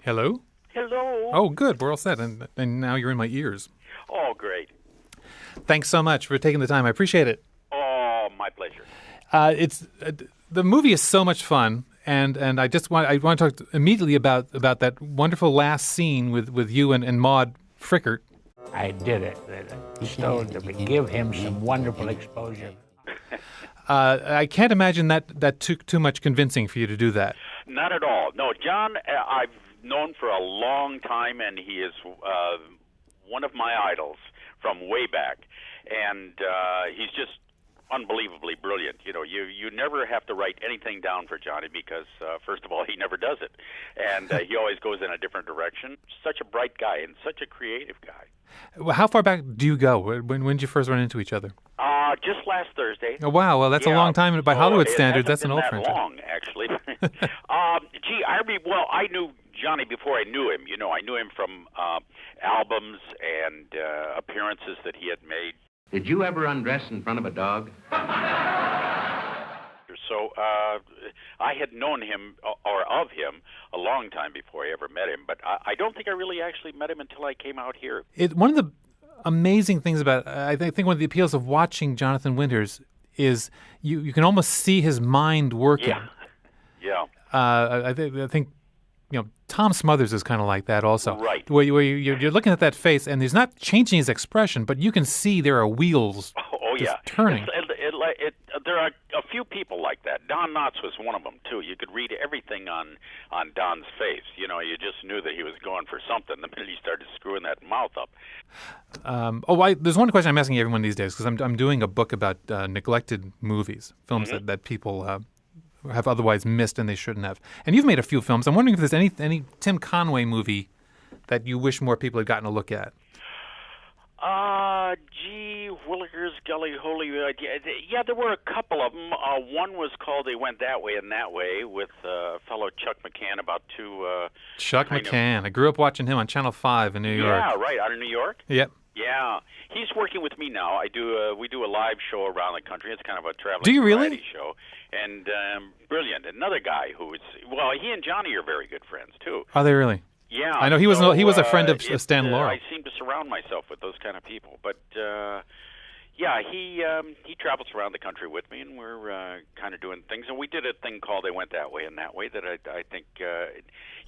Hello? Hello. Oh, good. We're all set. And now you're in my ears. Oh, great. Thanks so much for taking the time. I appreciate it. Oh, my pleasure. The movie is so much fun, and I want to talk immediately about that wonderful last scene with you and Maude Frickert. I did it. So to give him some wonderful exposure. I can't imagine that took too much convincing for you to do that. Not at all. No, John, I've known for a long time, and he is one of my idols from way back. And he's just unbelievably brilliant. You know, you never have to write anything down for Johnny because, first of all, he never does it. And he always goes in a different direction. Such a bright guy and such a creative guy. Well, how far back do you go? When did you first run into each other? Just last Thursday. Oh, wow. Well, that's a long time. By Hollywood standards, that's an old friendship. friendship. Long, actually. I knew Johnny before I knew him. You know, I knew him from albums and appearances that he had made. Did you ever undress in front of a dog? So I had known him or of him a long time before I ever met him, but I don't think I really actually met him until I came out here. One of the amazing things about I think one of the appeals of watching Jonathan Winters is you can almost see his mind working. Yeah. I think Tom Smothers is kind of like that also. Right. Where you're looking at that face and he's not changing his expression, but you can see there are wheels turning. There are a few people like that. Don Knotts was one of them, too. You could read everything on Don's face. You know, you just knew that he was going for something the minute he started screwing that mouth up. There's one question I'm asking everyone these days because I'm doing a book about neglected movies, films that people have otherwise missed and they shouldn't have. And you've made a few films. I'm wondering if there's any Tim Conway movie that you wish more people had gotten a look at. Gee willikers, gully holy. Yeah, there were a couple of them. One was called They Went That Way and That Way with fellow Chuck McCann about two... Chuck McCann. I grew up watching him on Channel 5 in New York. Yeah, right, out of New York? Yep. Yeah. He's working with me now. We do a live show around the country. It's kind of a traveling variety show. And brilliant. Another guy who is... Well, he and Johnny are very good friends, too. Are they really? Yeah, I know he was a friend of Stan Laurel. I seem to surround myself with those kind of people, but he travels around the country with me, and we're kind of doing things. And we did a thing called They Went That Way and That Way that I think a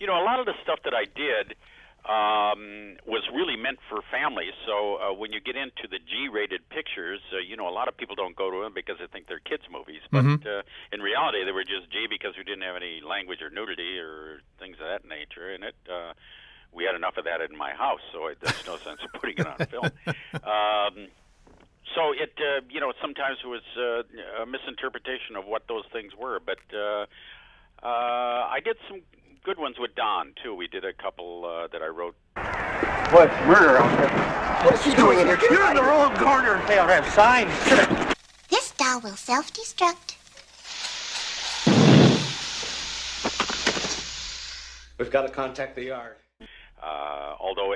lot of the stuff that I did was really meant for families. So when you get into the G-rated pictures, a lot of people don't go to them because they think they're kids' movies. But in reality, they were just G because we didn't have any language or nudity or things of that nature in it. We had enough of that in my house, so there's no sense of putting it on film. So it, sometimes it was a misinterpretation of what those things were. But I did some good ones with Don, too. We did a couple that I wrote. What's murder out there? What's he doing in here? You're in the wrong corner. They don't have signs. This doll will self-destruct. We've got to contact the yard. Although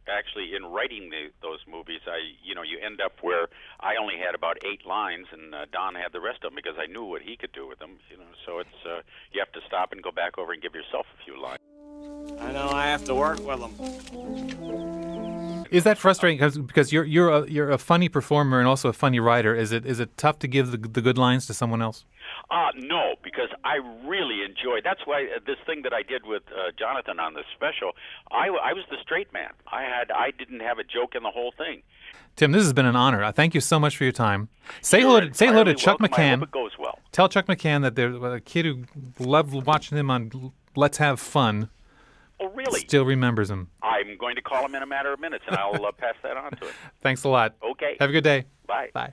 actually in writing those movies, you end up where I only had about 8 lines and Don had the rest of them because I knew what he could do with them. So it's you have to stop and go back over and give yourself a few lines. I know I have to work with them. Is that frustrating? Because you're a funny performer and also a funny writer. Is it tough to give the good lines to someone else? No, because I really enjoy. That's why this thing that I did with Jonathan on this special, I was the straight man. I didn't have a joke in the whole thing. Tim, this has been an honor. Thank you so much for your time. Say hello to Chuck McCann. I hope it goes well. Tell Chuck McCann that there's a kid who loved watching him on Let's Have Fun. Oh, really? Still remembers him. I'm going to call him in a matter of minutes, and I'll pass that on to him. Thanks a lot. Okay. Have a good day. Bye. Bye.